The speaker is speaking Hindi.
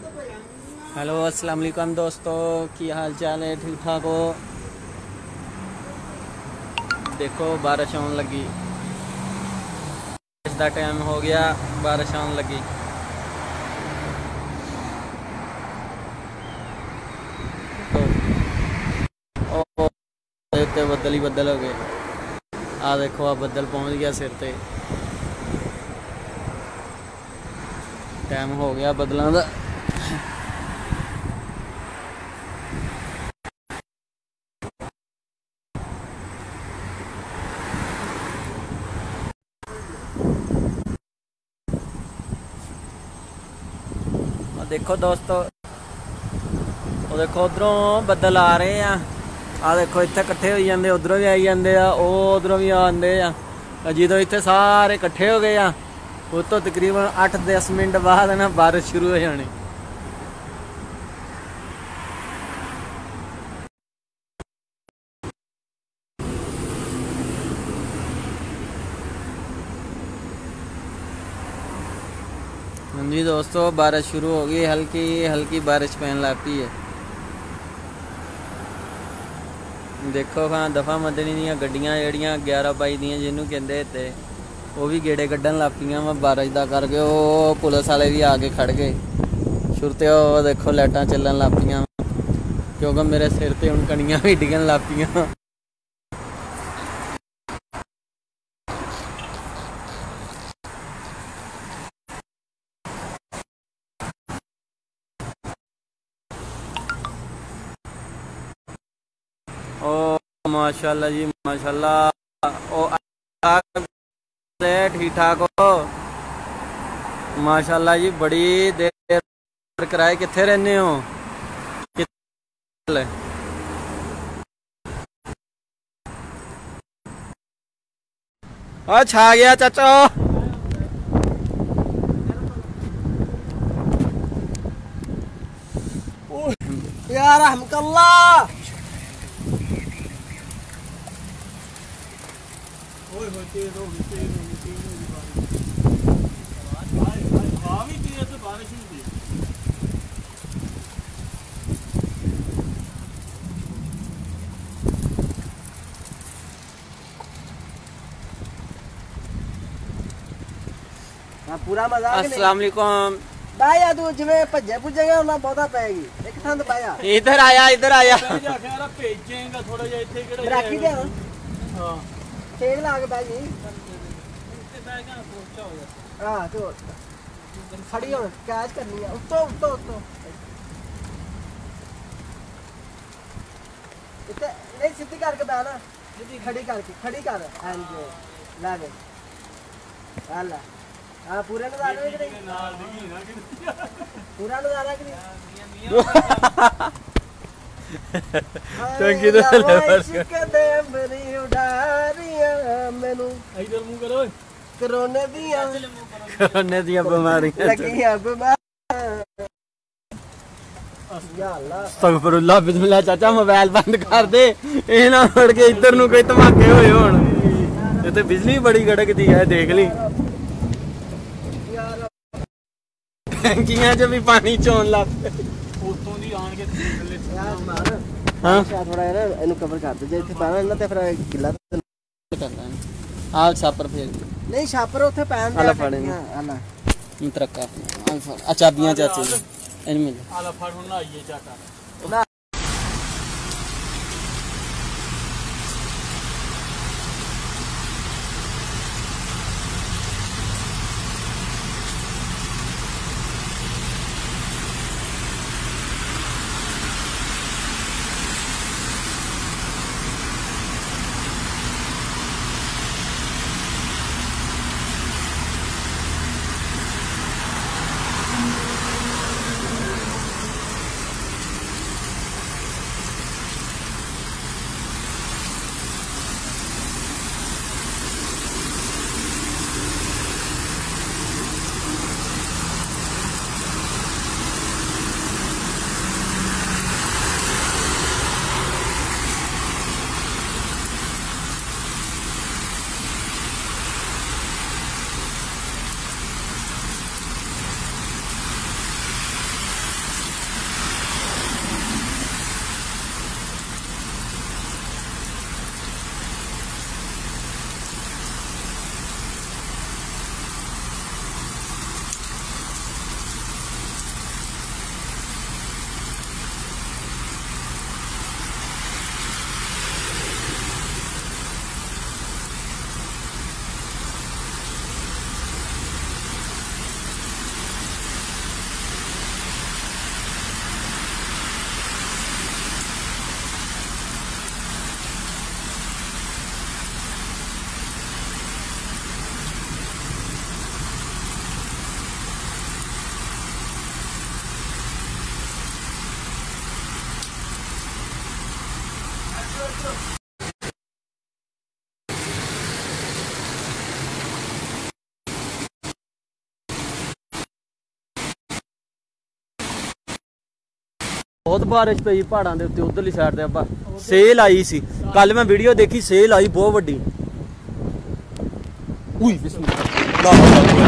हेलो अस्सलाम वालेकुम दोस्तों, की हाल चाल है? ठीक ठाक हो? देखो बारिश आने लगी, इसका टाइम हो गया, बारिश आने लगी। तो ओ बदल ही बदल हो गए। आ देखो आ बदल पहुंच गया सिर पे। टाइम हो गया बदलों का। देखो दोस्तों, वो देखो उधरों बदल आ रहे हैं। आ देखो इतने कट्ठे हो जाते, उधरों भी आई जाते हैं, उधरों भी आते हैं। जो इतने सारे कट्ठे हो गए उस तो तकरीबन 8-10 मिनट बाद ना बारिश शुरू हो जानी। हाँ जी दोस्तों, बारिश शुरू हो गई, हल्की हल्की बारिश पहन लगती है। देखो हाँ दफा मदनी दी गड्डियां जड़ियाँ 11/22 दी जिन्हों कहते थे वो भी गेड़े कड्ढन लग पियां वा बारिश का करके। वो पुलिस वाले भी आके खड़ गए। शुरते वो देखो लाइटां चलन लग पियां, क्योंकि मेरे सिर ते हुण कणियां भी डिगन लग पियां। ओ माशाल्लाह जी माशाल्लाह। ओ ठीक ठाक हो? माशाल्लाह जी, बड़ी देर कराए। कित्थे रहने हो? छा गया चाचा। या रहमतल्ला। पूरा मजाक अस्सलाम वालेकुम। बाया तू जिवें भज्जे पुजेगा उन्ना बहुता पैगी। एक थंद बाया इधर आया, इधर आया। भेजेगा थोड़ा जिहा इत्थे किहड़ा राखी दे। हां तेल ला के बाई हां तो खड़ी हो कैच करनी है। उत्तो उत्तो उत्तो इत्थे नहीं सीधी करके बैठना, सीधी खड़ी करके खड़ी कर। एंड ला दे आला। हाँ पूरा नजारा कि नहीं? पूरा नजारा कि नहीं? टंकी तो मैनू इधर मुंह करो। कोरोने दियां बीमारियां लगियां अस्तगफिरुल्लाह बिस्मिल्लाह। चाचा मोबाइल बंद कर दे, ये ना फड़ के इधर नूं कोई धमाके होए होण। इत्थे बिजली बड़ी कड़कदी है, देख ली। टंकियां च भी पानी चोन लग पे उतों दी आण के थल्ले। हां थोड़ा है ना इनु कवर कर दे। जे इत्थे पाना ना ते फिर गिल्ला करना है। आ छापर फेर नहीं छापर उथे पैन आला फड़ आला तरक्का आ चाबियां चाचे इन मिल आला फड़ हुन आइए चाचा। ਬਹੁਤ ਬਾਰਿਸ਼ ਪਈ ਪਹਾੜਾਂ ਦੇ ਉੱਤੇ ਉਧਰਲੀ ਸਾਈਡ ਤੇ ਆਪਾਂ ਸੇਲ ਆਈ ਸੀ ਕੱਲ ਮੈਂ ਵੀਡੀਓ ਦੇਖੀ ਸੇਲ ਆਈ ਬਹੁਤ ਵੱਡੀ। ਉਈ ਬਿਸਮਿਲ੍ਲਾ।